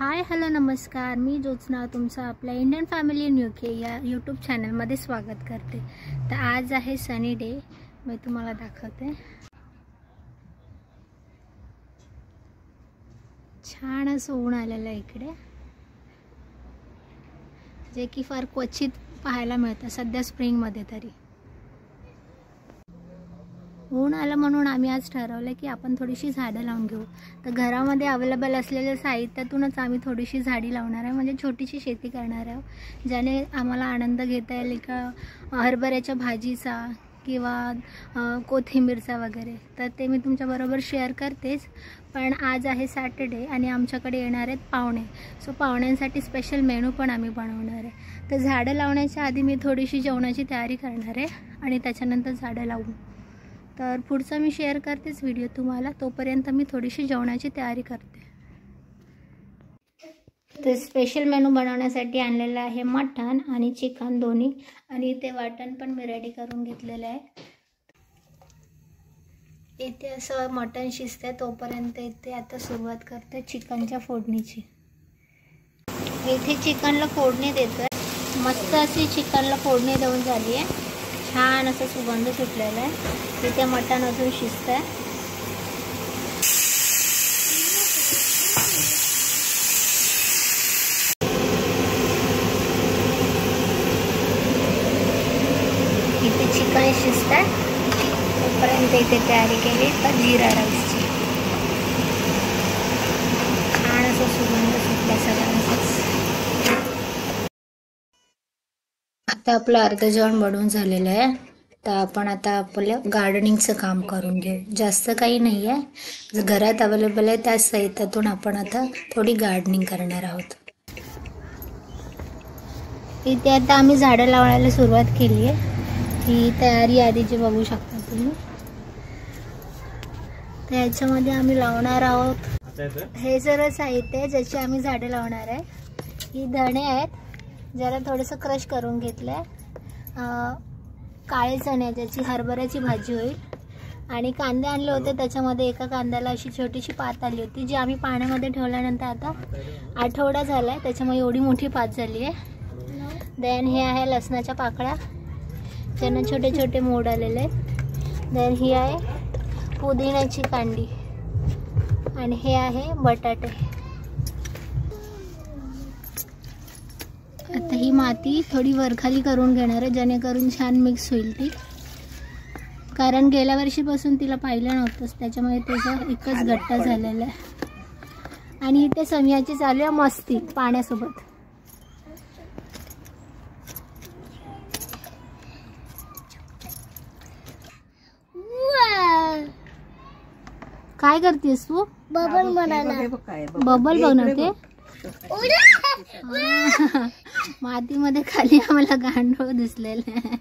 Hi hello नमस्कार, मी ज्योत्स्ना तुमचं आपल्या इंडियन फॅमिली इन UK या यूट्यूब चॅनलमध्ये स्वागत करते। तर आज आहे सनी डे, मी तुम्हाला दाखवते। छान असं ऊन आलेलं आहे इकडे, जे की फार क्वचित पाहायला मिळतं सध्या स्प्रिंगमध्ये तरी। ऊन आलं म्हणून आम्ही आज ठरवलं की आपण थोडीशी झाडं लावून घेऊ। तर घरामध्ये अवेलेबल असलेल्या साहित्यातूनच आम्ही थोडीशी झाडी लावणार आहे, म्हणजे छोटीशी शेती करणार आहे, ज्याने आम्हाला आनंद घेता येईल का हरभऱ्याच्या भाजीचा किंवा कोथिंबीरचा वगैरे। तर ते मी तुमच्याबरोबर शेअर करतेच। पण आज आहे सॅटर्डे आणि आमच्याकडे येणार आहेत पाहुणे, सो पाहुण्यांसाठी स्पेशल मेनू पण आम्ही बनवणार आहे। तर झाडं लावण्याच्या आधी मी थोडीशी जेवणाची तयारी करणार आहे आणि त्याच्यानंतर झाडं लावू। तर पुढचा मी शेअर करतेच व्हिडिओ तुम्हाला, तोपर्यंत मी थोडीशी जेवणाची तयारी करते। तर स्पेशल मेनू बनवण्यासाठी आणलेलं आहे मटण आणि चिकन दोन्ही, आणि ते वाटण पण मी रेडी करून घेतलेलं आहे। इथे असं मटण शिजते तोपर्यंत इथे आता सुरुवात करते चिकनच्या फोडणीची। इथे चिकनला फोडणी देतोय, मस्त अशी चिकनला फोडणी देऊन झाली आहे, छान असं सुगंध सुटलेला आहे। तिथे मटण अजून शिजतंय। इथे चिकन शिजतंय तोपर्यंत इथे तयारी केली तर जिरा राईसची। छान असं सुगंध सुटला सगळ्यांचाच। आता आपलं अर्ध जेवण बनवून झालेलं आहे, तर आपण आता आपलं गार्डनिंगचं काम करून घेऊ। जास्त काही नाही आहे, जर घरात अवेलेबल आहे त्याच साहित्यातून आपण आता थोडी गार्डनिंग करणार आहोत। इथे आता आम्ही झाडं लावायला सुरुवात केली आहे, ही तयारी आधीची बघू शकता तुम्ही। तर याच्यामध्ये आम्ही लावणार आहोत, हे सर्व साहित्य आहे ज्याची आम्ही झाडं लावणार आहे। ही धणे आहेत, ज्याला थोडंसं क्रश करून घेतलं आहे, काळे चणे ज्याची हरभऱ्याची भाजी होईल, आणि कांदे आणले होते, त्याच्यामध्ये एका कांद्याला अशी छोटीशी पात आली होती, जी आम्ही पाण्यामध्ये ठेवल्यानंतर आता आठवडा झाला आहे, त्याच्यामुळे एवढी मोठी पात झाली आहे। देन हे आहे लसणाच्या पाकळ्या, ज्यांना छोटे छोटे मोड आलेले आहेत। देन ही आहे पुदिन्याची कांडी, आणि हे आहे बटाटे। आता ही माती थोडी वरखाली करून घेणार आहे, जेणेकरून छान मिक्स होईल ती, कारण गेल्या वर्षीपासून तिला पाहिलं नव्हतंच, त्याच्यामुळे त्याचं एकच गट्टा झालेला आहे। आणि इथे समियाची चालू आहे मस्ती पाण्यासोबत। काय करतेस तू? बबल बबल बनवते। मातीमध्ये खाली आम्हाला गांडूळ दिसलेलं आहे।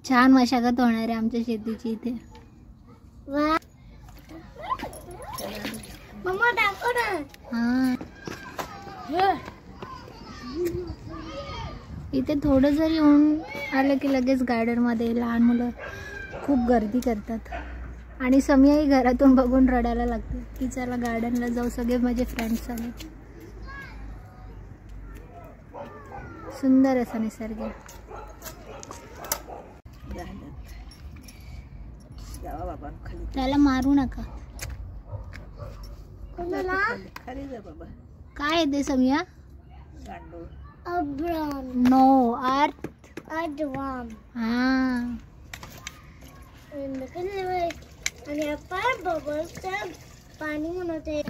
छान मशागत होणार आहे आमच्या शेतीची इथे। इथे थोडं जरी ऊन आलं की लगेच गार्डन मध्ये लहान मुलं खूप गर्दी करतात, आणि समियाही घरातून बघून रडायला लागते की चला गार्डनला जाऊ, सगळे माझे फ्रेंड्स आले। सुंदर असा निसर्ग। त्याला मारू नका। काय आहे ते समिया? नो अर्थ हा। आणि आपण बबलचं पाणी बनवते।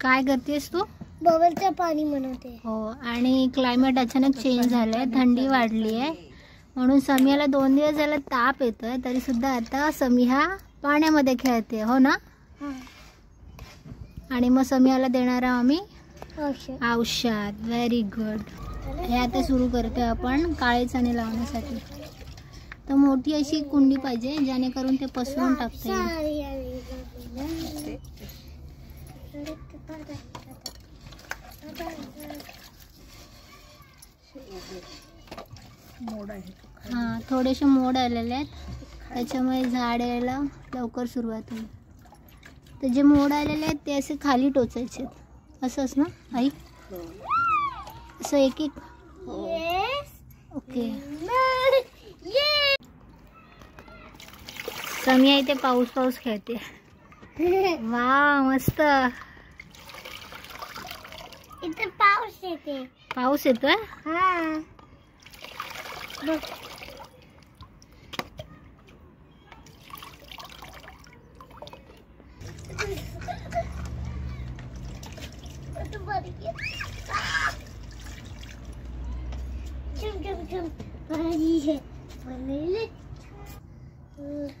काय करतेस तू? बबलचं पाणी बनवते। हो, आणि क्लायमेट अचानक चेंज झालंय, थंडी वाढली आहे, म्हणून समियाला 2 दिवस झाला ताप येतोय, तरी सुद्धा आता समिया पाण्यामध्ये खेळते, हो ना? आणि मग समियाला देणार आम्ही औषध। Very good. हे आता सुरू करतोय आपण काळे चणे लावण्यासाठी। तर मोठी अशी कुंडी पाहिजे, जेणेकरून ते पसरून टाकता येईल। हां, थोडेसे मोड आलेले आहेत, त्याच्यामुळे झाड यायला लवकर सुरुवात होईल। तर जे मोड आलेले आहेत ते असे खाली टोचायचे असंच ना आई? असं एक एक. ओके. कमी आहे ते पाऊस पाऊस खेळते. वा मस्त. इथे पाऊस येते. पाऊस येतोय. हा बघ.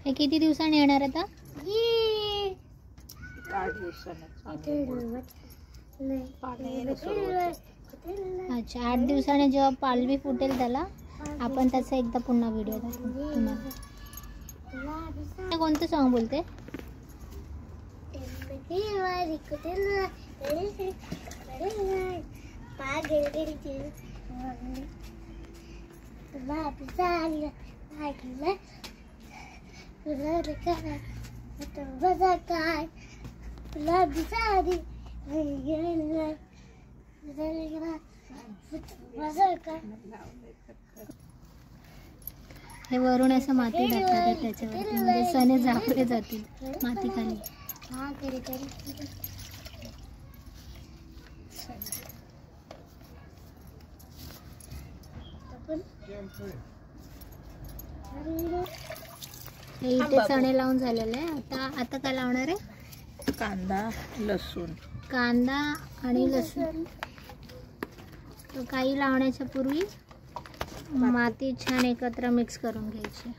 हे किती दिवसांनी येणार आता? 8 दिवसांनी. अच्छा 8 दिवसाने जेव्हा पालवी फुटेल त्याला आपण त्याचा एकदा पुन्हा व्हिडिओ दाखवू तुम्हाला. कोणतं सॉन्ग बोलते? हे वरून असं माती टाकतात त्याच्यावरती म्हणजे सणे झाकले जातील माती खाली. हे इथे चणे लावून झालेलं आहे. आता काय लावणार आहे? कांदा लसूण. कांदा आणि लसूण. तर काही लावण्याच्या पूर्वी माती छान एकत्र मिक्स करून घ्यायची.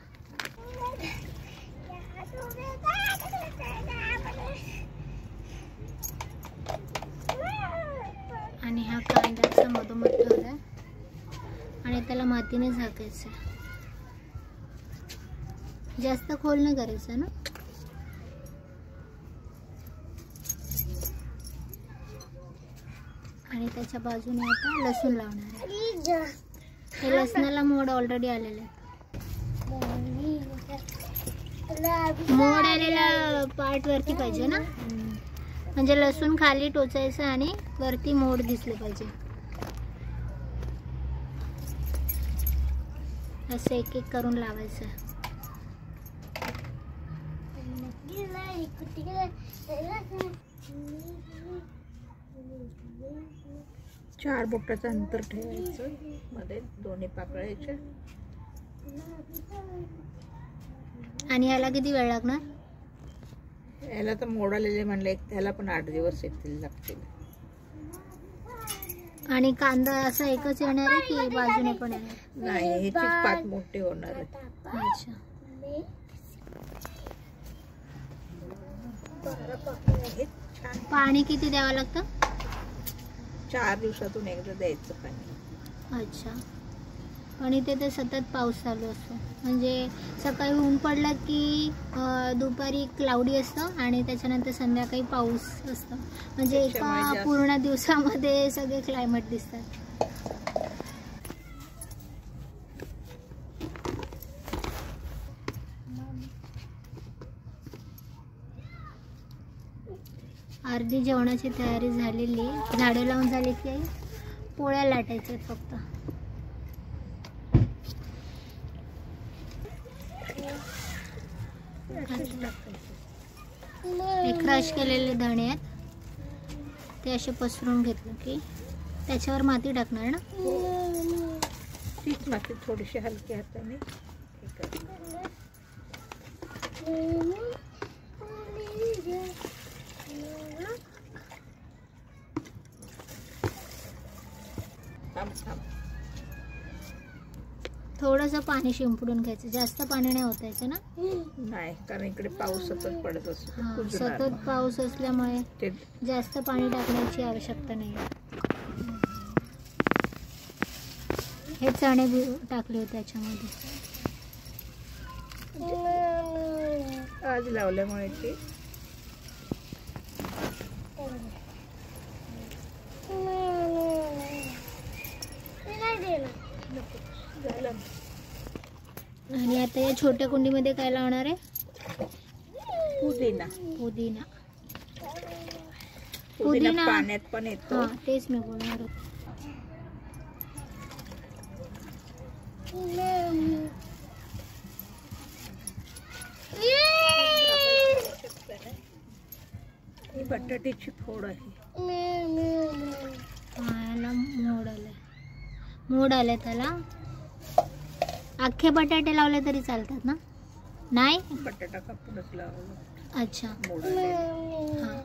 आणि हा कांद्याचा मधोमध ठेवलाय आणि त्याला मातीने झाकायचं. जास्त खोल नाही करायचं ना. आणि त्याच्या बाजूने आता लसूण लावणार आहे. हे लसणाला मोड ऑलरेडी आलेले आहेत. मोड आलेला पार्ट वरती पाहिजे ना, म्हणजे लसूण खाली टोचायचं आणि वरती मोड दिसले पाहिजे. असं एक एक करून लावायचं. चार बोटाचं अंतर ठेवायचं मध्ये दोन्ही पाकळ्याच्या. आणि याला किती वेळ लागणार? याला तर मोड आलेले म्हणले त्याला पण 8 दिवस लागतील. आणि कांदा असा एकच येणार आहे की बाजूने पण येणार? नाही, ह्याचीच पात मोठी होणार आहे. अच्छा. पाणी किती द्यावं लागतं? 4 दिवसातून एकदा द्यायचं पाणी. अच्छा. आणि ते सतत पाऊस चालू असतो, म्हणजे सकाळी ऊन पडलं की दुपारी क्लाउडी असतं आणि त्याच्यानंतर संध्याकाळी पाऊस असतं, म्हणजे एका पूर्ण दिवसामध्ये सगळे क्लायमेट दिसतात. अर्धी जेवणाची तयारी झालेली. झाडं लावून झाली की पोळ्या लाटायच्या फक्त. हे क्रश केलेले धणे आहेत ते असे पसरून घेतलं की त्याच्यावर माती टाकणार ना. तीच माती थोडीशी हलकी हाताने. थोडंसं पाणी शिंपडून घ्यायचं, जास्त पाणी नाही ओतायचं ना. नाही, कारण इकडे पाऊस सतत पडत असतो. सतत पाऊस असल्यामुळे जास्त पाणी टाकण्याची आवश्यकता नाही. हे चणे टाकले होते त्याच्यामध्ये आज लावल्यामुळे ते आणि आता या छोट्या कुंडीमध्ये काय लावणार आहे? पुदिना. पुदिना. पुदिना पाण्यात पण येतो. हां तेच मी बोलणार होते. ही बटाट्याची फोड आहे. याला मोड आले त्याला. अख्खे बटाटे लावले तरी चालतात ना? नाही, बटाटा कापूनच लावला. अच्छा मोड आलेले. हां.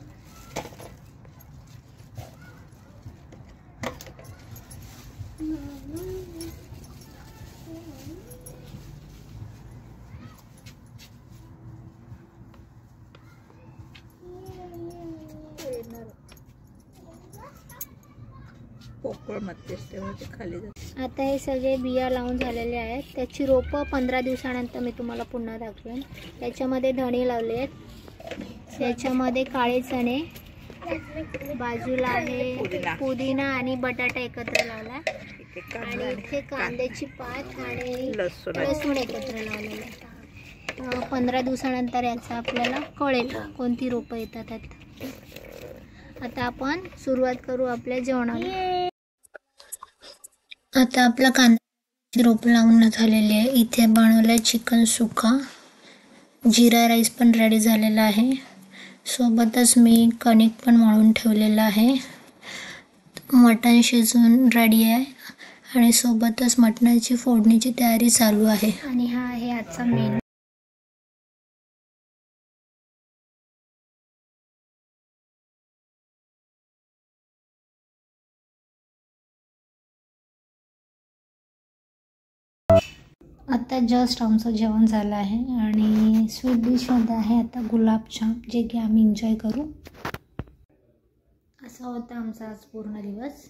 पोकळ मध्येच तेव्हा ते खाली जाते. आता हे सगळे बिया लावून झालेले आहेत. त्याची रोपं 15 दिवसानंतर मी तुम्हाला पुन्हा दाखवेन. त्याच्यामध्ये धणे लावले आहेत, त्याच्यामध्ये काळे चणे, बाजूला आहे पुदिना आणि बटाटा एकत्र लावला, आणि इथे कांद्याची पात आणि लसूण एकत्र लावलेलं आहे. 15 दिवसानंतर याचा आपल्याला कळेल कोणती रोपं येतात त्यात. आता आपण सुरुवात करू आपल्या जेवणाला. आता आपला कांदा रोप लावून झालेली आहे. इथे बनवलं चिकन सुका, जिरा राईस पण रेडी झालेला आहे. सोबतच मी कणिक पण मळून ठेवलेलं आहे. मटण शिजून रेडी आहे आणि सोबतच मटणाची फोडणीची तयारी चालू आहे. आणि हा आहे आजचा मेनू. आता जस्ट आमचं जेवण झालं आहे आणि स्वीट डिशमध्ये आहे आता गुलाबजाम, जे की आम्ही एन्जॉय करू. असा होता आमचा आज पूर्ण दिवस.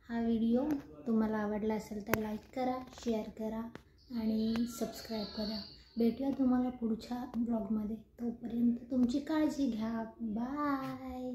हा व्हिडिओ तुम्हाला आवडला असेल तर लाईक करा, शेअर करा आणि सबस्क्राईब करा. भेटूया तुम्हाला पुढच्या ब्लॉगमध्ये. तोपर्यंत तुमची काळजी घ्या. बाय.